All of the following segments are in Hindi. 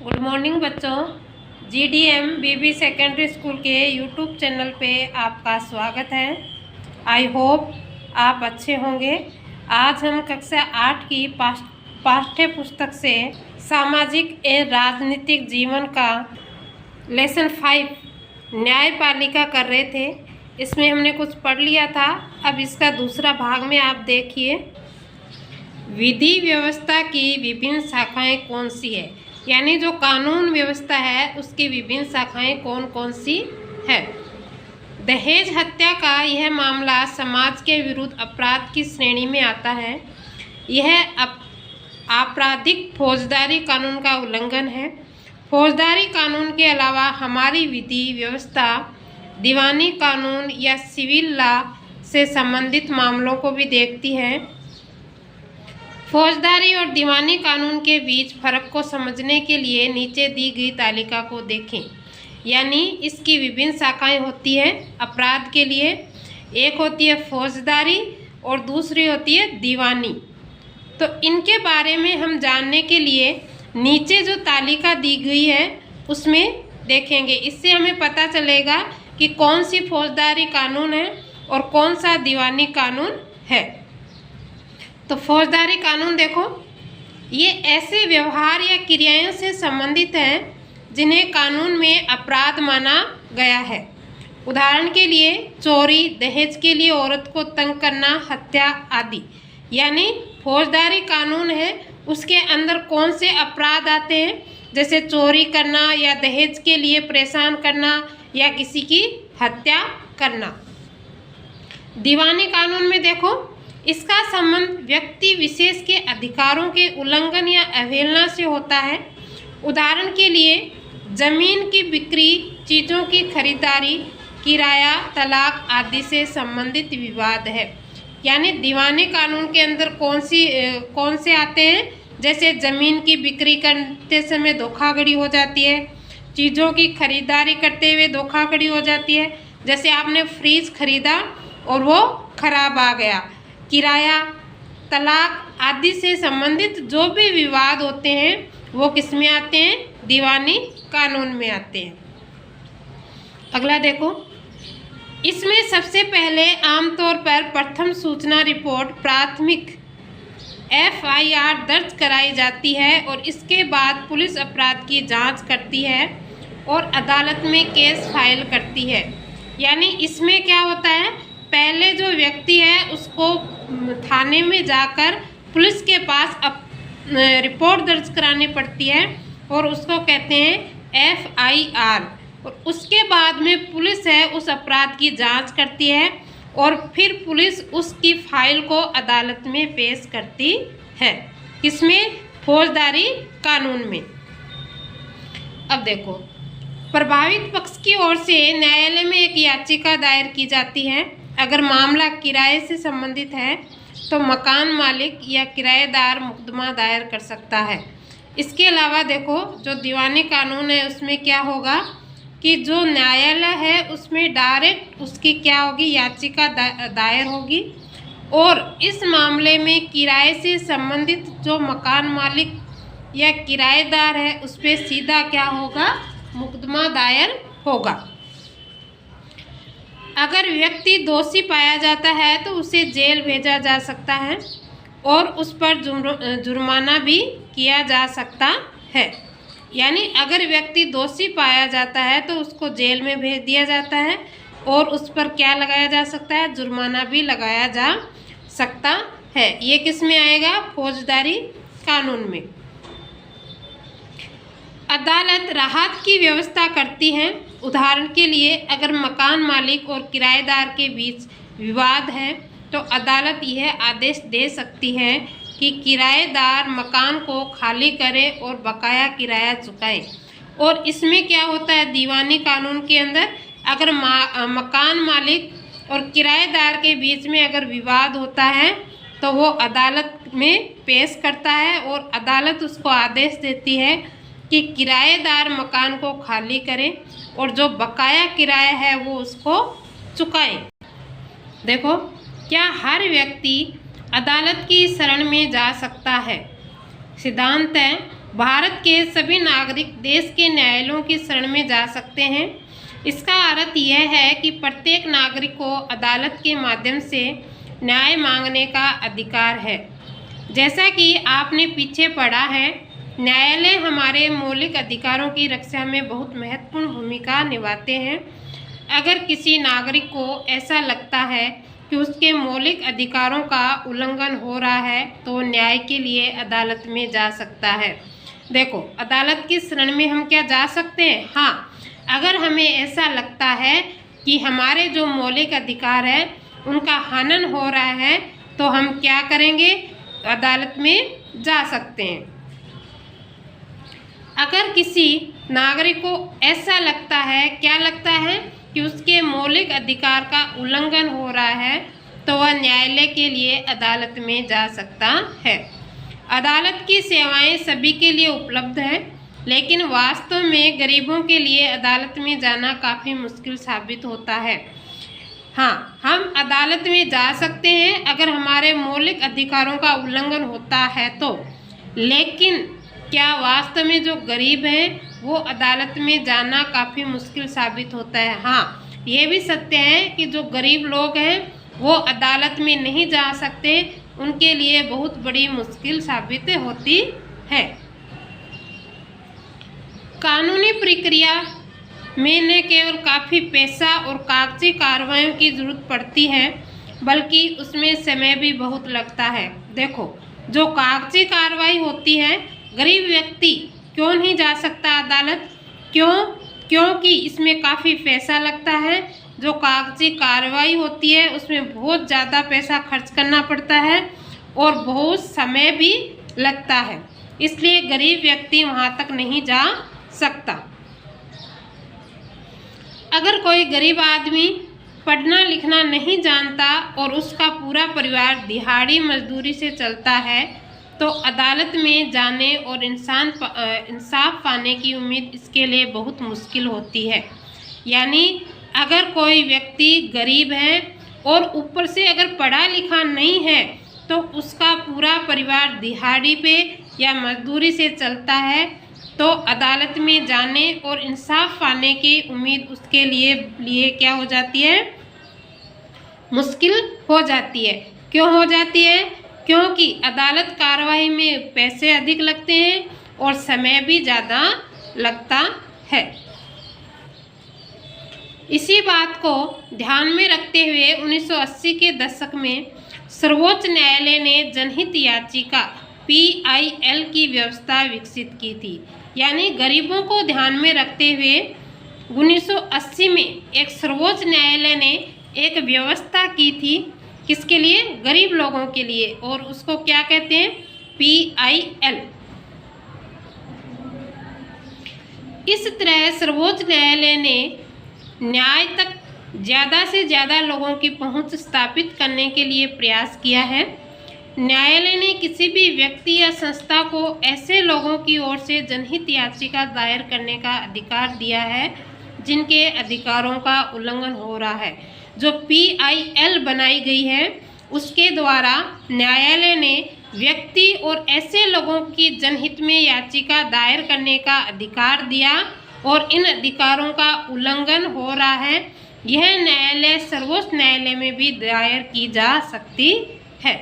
गुड मॉर्निंग बच्चों। GDM BB सेकेंडरी स्कूल के यूट्यूब चैनल पे आपका स्वागत है। आई होप आप अच्छे होंगे। आज हम कक्षा 8 की पाठ्य पुस्तक से सामाजिक एवं राजनीतिक जीवन का लेसन 5 न्यायपालिका कर रहे थे। इसमें हमने कुछ पढ़ लिया था। अब इसका दूसरा भाग में आप देखिए, विधि व्यवस्था की विभिन्न शाखाएं कौन सी है, यानी जो कानून व्यवस्था है उसकी विभिन्न शाखाएं कौन कौन सी है। दहेज हत्या का यह मामला समाज के विरुद्ध अपराध की श्रेणी में आता है। यह आपराधिक फौजदारी कानून का उल्लंघन है। फौजदारी कानून के अलावा हमारी विधि व्यवस्था दीवानी कानून या सिविल लॉ से संबंधित मामलों को भी देखती है। फौजदारी और दीवानी कानून के बीच फर्क को समझने के लिए नीचे दी गई तालिका को देखें। यानी इसकी विभिन्न शाखाएं होती है अपराध के लिए। एक होती है फौजदारी और दूसरी होती है दीवानी। तो इनके बारे में हम जानने के लिए नीचे जो तालिका दी गई है उसमें देखेंगे। इससे हमें पता चलेगा कि कौन सी फौजदारी कानून है और कौन सा दीवानी कानून है। तो फौजदारी कानून देखो, ये ऐसे व्यवहार या क्रियाओं से संबंधित हैं जिन्हें कानून में अपराध माना गया है। उदाहरण के लिए चोरी, दहेज के लिए औरत को तंग करना, हत्या आदि। यानी फौजदारी कानून है उसके अंदर कौन से अपराध आते हैं, जैसे चोरी करना या दहेज के लिए परेशान करना या किसी की हत्या करना। दीवानी कानून में देखो, इसका संबंध व्यक्ति विशेष के अधिकारों के उल्लंघन या अवहेलना से होता है। उदाहरण के लिए जमीन की बिक्री, चीज़ों की खरीदारी, किराया, तलाक आदि से संबंधित विवाद है। यानी दीवानी कानून के अंदर कौन से आते हैं, जैसे ज़मीन की बिक्री करते समय धोखाधड़ी हो जाती है, चीज़ों की खरीदारी करते हुए धोखाधड़ी हो जाती है, जैसे आपने फ्रिज खरीदा और वो खराब आ गया, किराया, तलाक आदि से संबंधित जो भी विवाद होते हैं वो किस में आते हैं, दीवानी कानून में आते हैं। अगला देखो, इसमें सबसे पहले आमतौर पर प्रथम सूचना रिपोर्ट प्राथमिक FIR दर्ज कराई जाती है और इसके बाद पुलिस अपराध की जांच करती है और अदालत में केस फाइल करती है। यानी इसमें क्या होता है, पहले जो व्यक्ति है उसको थाने में जाकर पुलिस के पास रिपोर्ट दर्ज करानी पड़ती है और उसको कहते हैं FIR। और उसके बाद में पुलिस है उस अपराध की जांच करती है और फिर पुलिस उसकी फाइल को अदालत में पेश करती है। किसमें, फौजदारी कानून में। अब देखो, प्रभावित पक्ष की ओर से न्यायालय में एक याचिका दायर की जाती है। अगर मामला किराए से संबंधित है तो मकान मालिक या किराएदार मुकदमा दायर कर सकता है। इसके अलावा देखो, जो दीवानी कानून है उसमें क्या होगा कि जो न्यायालय है उसमें डायरेक्ट उसकी क्या होगी, याचिका दायर होगी और इस मामले में किराए से संबंधित जो मकान मालिक या किराएदार है उस पर सीधा क्या होगा, मुकदमा दायर होगा। अगर व्यक्ति दोषी पाया जाता है तो उसे जेल भेजा जा सकता है और उस पर जुर्माना भी किया जा सकता है। यानी अगर व्यक्ति दोषी पाया जाता है तो उसको जेल में भेज दिया जाता है और उस पर क्या लगाया जा सकता है, जुर्माना भी लगाया जा सकता है। ये किस में आएगा, फौजदारी कानून में। अदालत राहत की व्यवस्था करती है। उदाहरण के लिए अगर मकान मालिक और किराएदार के बीच विवाद है तो अदालत यह आदेश दे सकती है कि किराएदार मकान को खाली करे और बकाया किराया चुकाए। और इसमें क्या होता है, दीवानी कानून के अंदर अगर मकान मालिक और किराएदार के बीच में अगर विवाद होता है तो वो अदालत में पेश करता है और अदालत उसको आदेश देती है कि किराएदार मकान को खाली करें और जो बकाया किराया है वो उसको चुकाएं। देखो, क्या हर व्यक्ति अदालत की शरण में जा सकता है। सिद्धांत है, भारत के सभी नागरिक देश के न्यायालयों की शरण में जा सकते हैं। इसका अर्थ यह है कि प्रत्येक नागरिक को अदालत के माध्यम से न्याय मांगने का अधिकार है। जैसा कि आपने पीछे पढ़ा है, न्यायालय हमारे मौलिक अधिकारों की रक्षा में बहुत महत्वपूर्ण भूमिका निभाते हैं। अगर किसी नागरिक को ऐसा लगता है कि उसके मौलिक अधिकारों का उल्लंघन हो रहा है तो न्याय के लिए अदालत में जा सकता है। देखो, अदालत की शरण में हम क्या जा सकते हैं? हाँ, अगर हमें ऐसा लगता है कि हमारे जो मौलिक अधिकार है उनका हनन हो रहा है तो हम क्या करेंगे? अदालत में जा सकते हैं। अगर किसी नागरिक को ऐसा लगता है, क्या लगता है कि उसके मौलिक अधिकार का उल्लंघन हो रहा है तो वह न्यायालय के लिए अदालत में जा सकता है। अदालत की सेवाएं सभी के लिए उपलब्ध है, लेकिन वास्तव में गरीबों के लिए अदालत में जाना काफ़ी मुश्किल साबित होता है। हाँ, हम अदालत में जा सकते हैं अगर हमारे मौलिक अधिकारों का उल्लंघन होता है तो, लेकिन क्या वास्तव में जो गरीब हैं वो अदालत में जाना काफ़ी मुश्किल साबित होता है? हाँ, ये भी सत्य है कि जो गरीब लोग हैं वो अदालत में नहीं जा सकते, उनके लिए बहुत बड़ी मुश्किल साबित होती है। कानूनी प्रक्रिया में न केवल काफ़ी पैसा और कागजी कार्रवाइयों की ज़रूरत पड़ती है, बल्कि उसमें समय भी बहुत लगता है। देखो, जो कागजी कार्रवाई होती है, गरीब व्यक्ति क्यों नहीं जा सकता अदालत? क्योंकि इसमें काफ़ी पैसा लगता है। जो कागजी कार्रवाई होती है उसमें बहुत ज़्यादा पैसा खर्च करना पड़ता है और बहुत समय भी लगता है, इसलिए गरीब व्यक्ति वहाँ तक नहीं जा सकता। अगर कोई गरीब आदमी पढ़ना लिखना नहीं जानता और उसका पूरा परिवार दिहाड़ी मजदूरी से चलता है तो अदालत में जाने और इंसाफ पाने की उम्मीद इसके लिए बहुत मुश्किल होती है। यानी अगर कोई व्यक्ति गरीब है और ऊपर से अगर पढ़ा लिखा नहीं है तो उसका पूरा परिवार दिहाड़ी पे या मजदूरी से चलता है तो अदालत में जाने और इंसाफ पाने की उम्मीद उसके लिए क्या हो जाती है? मुश्किल हो जाती है। क्यों हो जाती है? क्योंकि अदालत कार्रवाई में पैसे अधिक लगते हैं और समय भी ज़्यादा लगता है। इसी बात को ध्यान में रखते हुए 1980 के दशक में सर्वोच्च न्यायालय ने जनहित याचिका PIL की व्यवस्था विकसित की थी। यानी गरीबों को ध्यान में रखते हुए 1980 में एक सर्वोच्च न्यायालय ने एक व्यवस्था की थी। किसके लिए? गरीब लोगों के लिए। और उसको क्या कहते हैं? PIL। इस तरह सर्वोच्च न्यायालय ने न्याय तक ज़्यादा से ज़्यादा लोगों की पहुंच स्थापित करने के लिए प्रयास किया है। न्यायालय ने किसी भी व्यक्ति या संस्था को ऐसे लोगों की ओर से जनहित याचिका दायर करने का अधिकार दिया है जिनके अधिकारों का उल्लंघन हो रहा है। जो PIL बनाई गई है उसके द्वारा न्यायालय ने व्यक्ति और ऐसे लोगों की जनहित में याचिका दायर करने का अधिकार दिया और इन अधिकारों का उल्लंघन हो रहा है, यह न्यायालय सर्वोच्च न्यायालय में भी दायर की जा सकती है।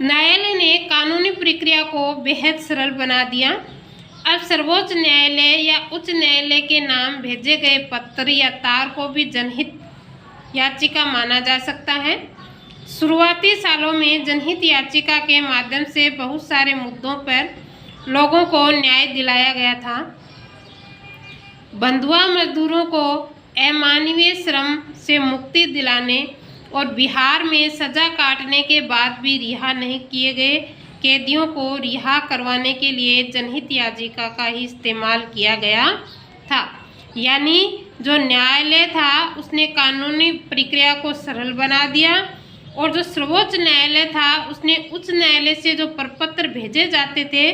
न्यायालय ने कानूनी प्रक्रिया को बेहद सरल बना दिया। अब सर्वोच्च न्यायालय या उच्च न्यायालय के नाम भेजे गए पत्र या तार को भी जनहित याचिका माना जा सकता है। शुरुआती सालों में जनहित याचिका के माध्यम से बहुत सारे मुद्दों पर लोगों को न्याय दिलाया गया था। बंधुआ मजदूरों को अमानवीय श्रम से मुक्ति दिलाने और बिहार में सजा काटने के बाद भी रिहा नहीं किए गए कैदियों को रिहा करवाने के लिए जनहित याचिका का ही इस्तेमाल किया गया था। यानी जो न्यायालय था उसने कानूनी प्रक्रिया को सरल बना दिया और जो सर्वोच्च न्यायालय था उसने उच्च न्यायालय से जो प्रपत्र भेजे जाते थे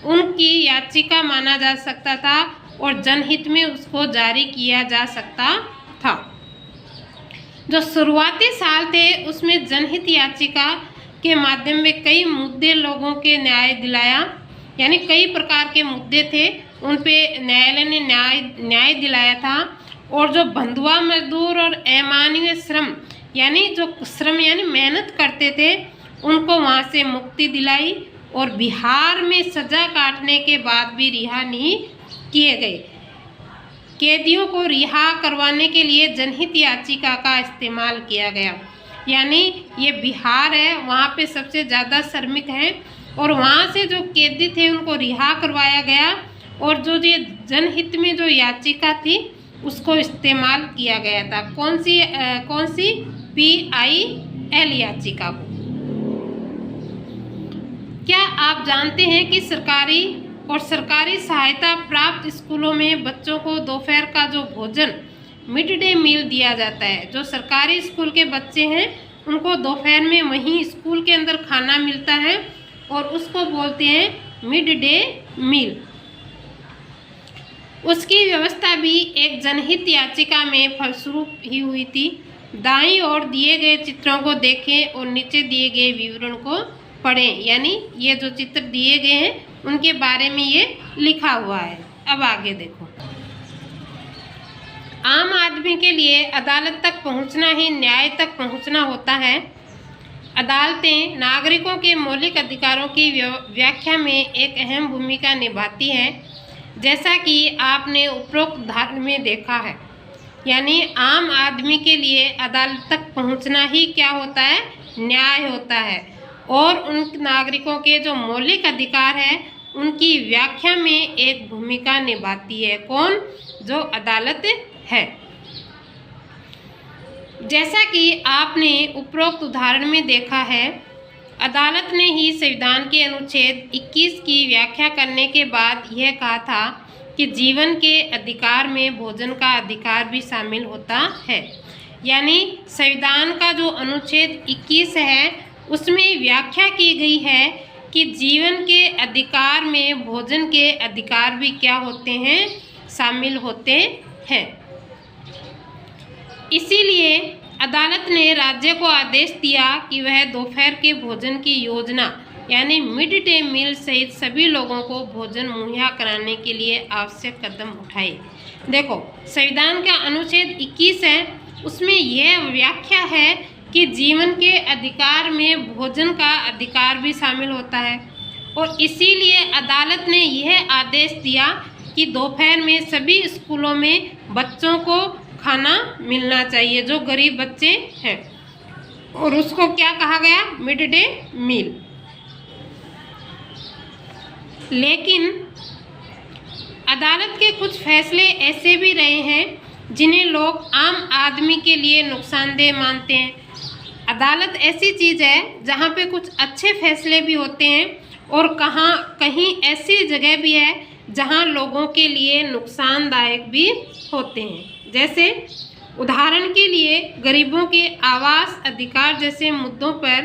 उनकी याचिका माना जा सकता था और जनहित में उसको जारी किया जा सकता था। जो शुरुआती साल थे उसमें जनहित याचिका के माध्यम में कई मुद्दे लोगों के न्याय दिलाया, यानी कई प्रकार के मुद्दे थे उन पे न्यायालय ने न्याय दिलाया था। और जो बंधुआ मजदूर और अमानवीय श्रम यानी जो श्रम यानी मेहनत करते थे उनको वहाँ से मुक्ति दिलाई। और बिहार में सजा काटने के बाद भी रिहा नहीं किए गए। कैदियों को रिहा करवाने के लिए जनहित याचिका का इस्तेमाल किया गया, यानी ये बिहार है, वहाँ पे सबसे ज़्यादा श्रमिक हैं और वहाँ से जो कैदी थे उनको रिहा करवाया गया। और जो ये जनहित में जो याचिका थी उसको इस्तेमाल किया गया था। कौन सी PIL याचिका को। क्या आप जानते हैं कि सरकारी सहायता प्राप्त स्कूलों में बच्चों को दोपहर का जो भोजन मिड डे मील दिया जाता है। जो सरकारी स्कूल के बच्चे हैं उनको दोपहर में वहीं स्कूल के अंदर खाना मिलता है और उसको बोलते हैं मिड डे मील। उसकी व्यवस्था भी एक जनहित याचिका में फलस्वरूप ही हुई थी। दाईं ओर दिए गए चित्रों को देखें और नीचे दिए गए विवरण को पढ़ें, यानी ये जो चित्र दिए गए हैं उनके बारे में ये लिखा हुआ है। अब आगे देखो। आम आदमी के लिए अदालत तक पहुंचना ही न्याय तक पहुंचना होता है। अदालतें नागरिकों के मौलिक अधिकारों की व्याख्या में एक अहम भूमिका निभाती हैं, जैसा कि आपने उपरोक्त उदाहरण में देखा है। यानी आम आदमी के लिए अदालत तक पहुंचना ही क्या होता है, न्याय होता है। और उन नागरिकों के जो मौलिक अधिकार है उनकी व्याख्या में एक भूमिका निभाती है। कौन? जो अदालत है। जैसा कि आपने उपरोक्त उदाहरण में देखा है, अदालत ने ही संविधान के अनुच्छेद 21 की व्याख्या करने के बाद यह कहा था कि जीवन के अधिकार में भोजन का अधिकार भी शामिल होता है। यानी संविधान का जो अनुच्छेद 21 है उसमें व्याख्या की गई है कि जीवन के अधिकार में भोजन के अधिकार भी क्या होते हैं, शामिल होते हैं। इसीलिए अदालत ने राज्य को आदेश दिया कि वह दोपहर के भोजन की योजना यानी मिड डे मील सहित सभी लोगों को भोजन मुहैया कराने के लिए आवश्यक कदम उठाए। देखो, संविधान का अनुच्छेद 21 है, उसमें यह व्याख्या है कि जीवन के अधिकार में भोजन का अधिकार भी शामिल होता है। और इसीलिए अदालत ने यह आदेश दिया कि दोपहर में सभी स्कूलों में बच्चों को खाना मिलना चाहिए, जो गरीब बच्चे हैं, और उसको क्या कहा गया, मिड डे मील। लेकिन अदालत के कुछ फैसले ऐसे भी रहे हैं जिन्हें लोग आम आदमी के लिए नुकसानदेह मानते हैं। अदालत ऐसी चीज़ है जहाँ पे कुछ अच्छे फैसले भी होते हैं और कहीं ऐसी जगह भी है जहाँ लोगों के लिए नुकसानदायक भी होते हैं। जैसे उदाहरण के लिए गरीबों के आवास अधिकार जैसे मुद्दों पर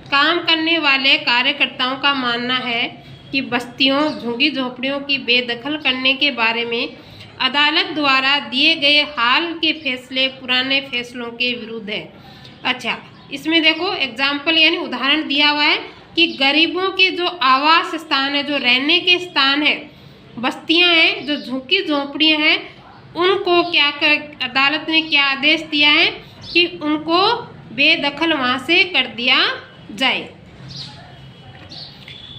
काम करने वाले कार्यकर्ताओं का मानना है कि बस्तियों, झुग्गी झोपड़ियों की बेदखल करने के बारे में अदालत द्वारा दिए गए हाल के फैसले पुराने फैसलों के विरुद्ध है। अच्छा, इसमें देखो एग्जाम्पल यानी उदाहरण दिया हुआ है कि गरीबों के जो आवास स्थान है, जो रहने के स्थान है, बस्तियां हैं, जो झुग्गी झोपड़ियां हैं, उनको अदालत ने क्या आदेश दिया है कि उनको बेदखल वहाँ से कर दिया जाए।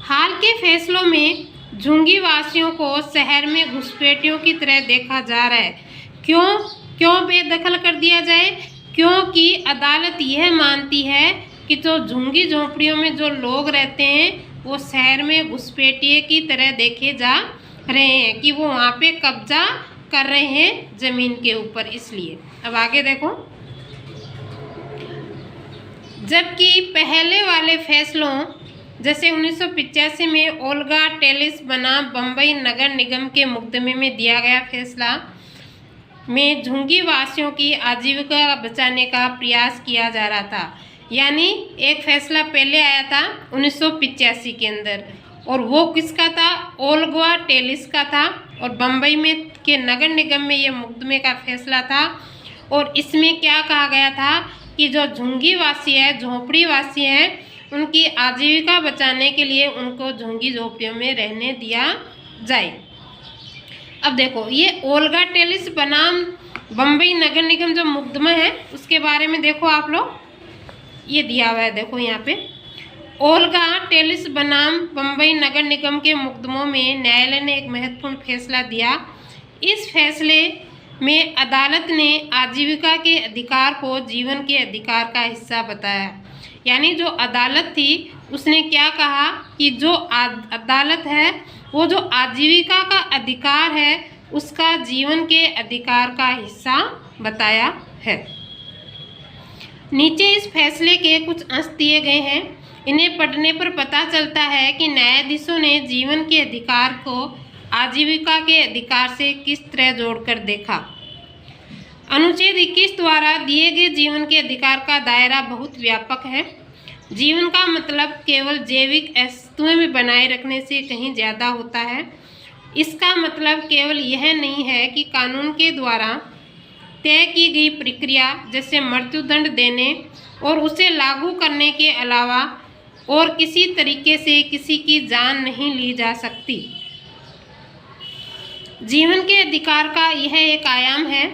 हाल के फैसलों में झुग्गी वासियों को शहर में घुसपैठियों की तरह देखा जा रहा है। क्यों बेदखल कर दिया जाए? क्योंकि अदालत यह मानती है कि जो झुग्गी झोपड़ियों में जो लोग रहते हैं वो शहर में घुसपैठिए की तरह देखे जा रहे हैं, कि वो वहाँ पे कब्जा कर रहे हैं ज़मीन के ऊपर। इसलिए अब आगे देखो, जबकि पहले वाले फैसलों जैसे 1985 में ओल्गा टेलिस बनाम बम्बई नगर निगम के मुकदमे में दिया गया फैसला में झुग्गी वासियों की आजीविका बचाने का प्रयास किया जा रहा था। यानी एक फैसला पहले आया था 1985 के अंदर, और वो किसका था? ओल्गा टेलिस का था, और बम्बई में के नगर निगम में ये मुकदमे का फैसला था। और इसमें क्या कहा गया था कि जो झुग्गी वासी है, झोपड़ी वासी हैं, उनकी आजीविका बचाने के लिए उनको झुग्गी झोपड़ियों में रहने दिया जाए। अब देखो, ये ओल्गा टेलिस बनाम बम्बई नगर निगम जो मुकदमा है उसके बारे में देखो आप लोग, ये दिया हुआ है, देखो यहाँ पे। ओल्गा टेलिस बनाम बम्बई नगर निगम के मुकदमों में न्यायालय ने एक महत्वपूर्ण फैसला दिया। इस फैसले में अदालत ने आजीविका के अधिकार को जीवन के अधिकार का हिस्सा बताया। यानी जो अदालत थी उसने क्या कहा कि जो अदालत है वो जो आजीविका का अधिकार है उसका जीवन के अधिकार का हिस्सा बताया है। नीचे इस फैसले के कुछ अंश दिए गए हैं। इन्हें पढ़ने पर पता चलता है कि न्यायाधीशों ने जीवन के अधिकार को आजीविका के अधिकार से किस तरह जोड़कर देखा। अनुच्छेद 21 द्वारा दिए गए जीवन के अधिकार का दायरा बहुत व्यापक है। जीवन का मतलब केवल जैविक अस्तित्व में बनाए रखने से कहीं ज़्यादा होता है। इसका मतलब केवल यह नहीं है कि कानून के द्वारा तय की गई प्रक्रिया जैसे मृत्युदंड देने और उसे लागू करने के अलावा और किसी तरीके से किसी की जान नहीं ली जा सकती। जीवन के अधिकार का यह एक आयाम है।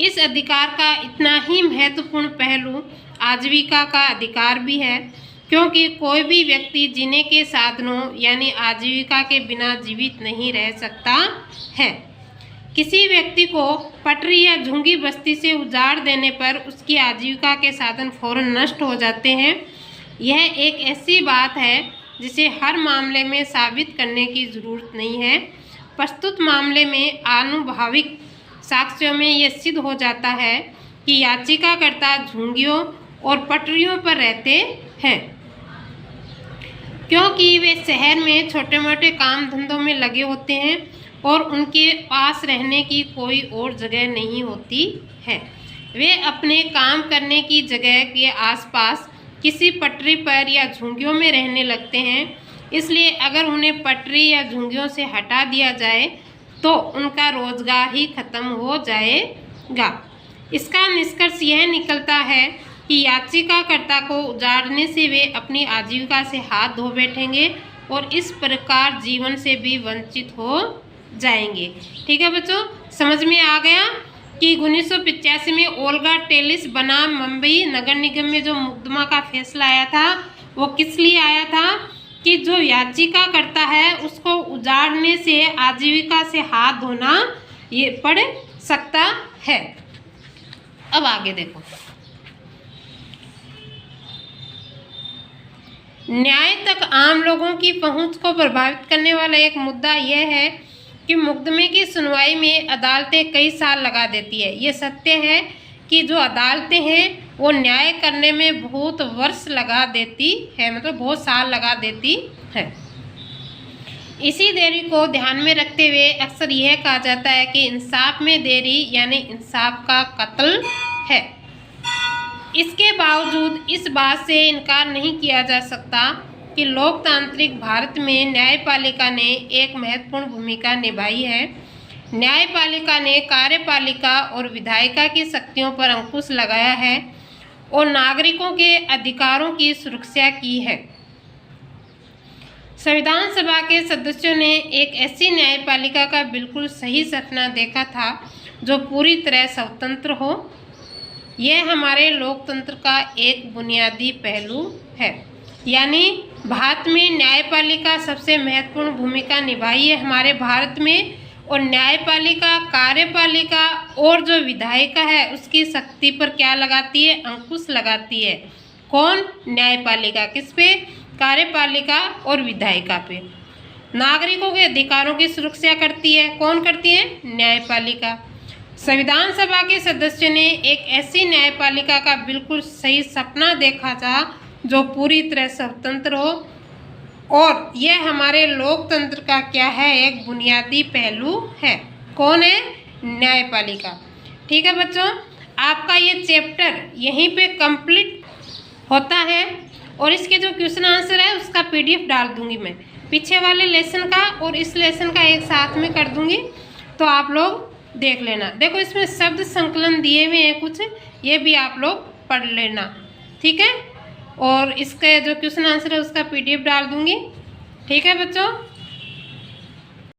इस अधिकार का इतना ही महत्वपूर्ण पहलू आजीविका का अधिकार भी है, क्योंकि कोई भी व्यक्ति जीने के साधनों यानी आजीविका के बिना जीवित नहीं रह सकता है। किसी व्यक्ति को पटरी या झुग्गी बस्ती से उजाड़ देने पर उसकी आजीविका के साधन फौरन नष्ट हो जाते हैं। यह एक ऐसी बात है जिसे हर मामले में साबित करने की जरूरत नहीं है। प्रस्तुत मामले में आनुभाविक साक्ष्यों में यह सिद्ध हो जाता है कि याचिकाकर्ता झुग्गियों और पटरियों पर रहते हैं, क्योंकि वे शहर में छोटे मोटे काम धंधों में लगे होते हैं और उनके पास रहने की कोई और जगह नहीं होती है। वे अपने काम करने की जगह के आसपास किसी पटरी पर या झुग्गियों में रहने लगते हैं। इसलिए अगर उन्हें पटरी या झुग्गियों से हटा दिया जाए तो उनका रोजगार ही खत्म हो जाएगा। इसका निष्कर्ष यह निकलता है कि याचिकाकर्ता को उजाड़ने से वे अपनी आजीविका से हाथ धो बैठेंगे और इस प्रकार जीवन से भी वंचित हो जाएंगे। ठीक है बच्चों, समझ में आ गया कि 1985 में ओल्गा टेलिस बनाम मुंबई नगर निगम में जो मुकदमा का फैसला आया था वो किस लिए आया था कि जो याचिका करता है उसको उजाड़ने से आजीविका से हाथ धोना ये पड़ सकता है। अब आगे देखो, न्याय तक आम लोगों की पहुंच को प्रभावित करने वाला एक मुद्दा यह है कि मुकदमे की सुनवाई में अदालतें कई साल लगा देती है। ये सत्य है कि जो अदालतें हैं वो न्याय करने में बहुत वर्ष लगा देती है, मतलब बहुत साल लगा देती है। इसी देरी को ध्यान में रखते हुए अक्सर यह कहा जाता है कि इंसाफ में देरी यानी इंसाफ का कत्ल है। इसके बावजूद इस बात से इनकार नहीं किया जा सकता कि लोकतांत्रिक भारत में न्यायपालिका ने एक महत्वपूर्ण भूमिका निभाई है। न्यायपालिका ने कार्यपालिका और विधायिका की शक्तियों पर अंकुश लगाया है और नागरिकों के अधिकारों की सुरक्षा की है। संविधान सभा के सदस्यों ने एक ऐसी न्यायपालिका का बिल्कुल सही सपना देखा था जो पूरी तरह स्वतंत्र हो। यह हमारे लोकतंत्र का एक बुनियादी पहलू है। यानी भारत में न्यायपालिका सबसे महत्वपूर्ण भूमिका निभाई है हमारे भारत में, और न्यायपालिका कार्यपालिका और जो विधायिका है उसकी शक्ति पर क्या लगाती है, अंकुश लगाती है। कौन? न्यायपालिका। किस पे? कार्यपालिका और विधायिका पे। नागरिकों के अधिकारों की सुरक्षा करती है। कौन करती है? न्यायपालिका। संविधान सभा के सदस्यों ने एक ऐसी न्यायपालिका का बिल्कुल सही सपना देखा था जो पूरी तरह स्वतंत्र हो, और यह हमारे लोकतंत्र का क्या है, एक बुनियादी पहलू है। कौन है? न्यायपालिका। ठीक है बच्चों, आपका ये चैप्टर यहीं पे कंप्लीट होता है और इसके जो क्वेश्चन आंसर है उसका PDF डाल दूंगी मैं, पीछे वाले लेसन का और इस लेसन का एक साथ में कर दूंगी, तो आप लोग देख लेना। देखो इसमें शब्द संकलन दिए हुए हैं कुछ, ये भी आप लोग पढ़ लेना। ठीक है, और इसका जो क्वेश्चन आंसर है उसका PDF डाल दूँगी। ठीक है बच्चों।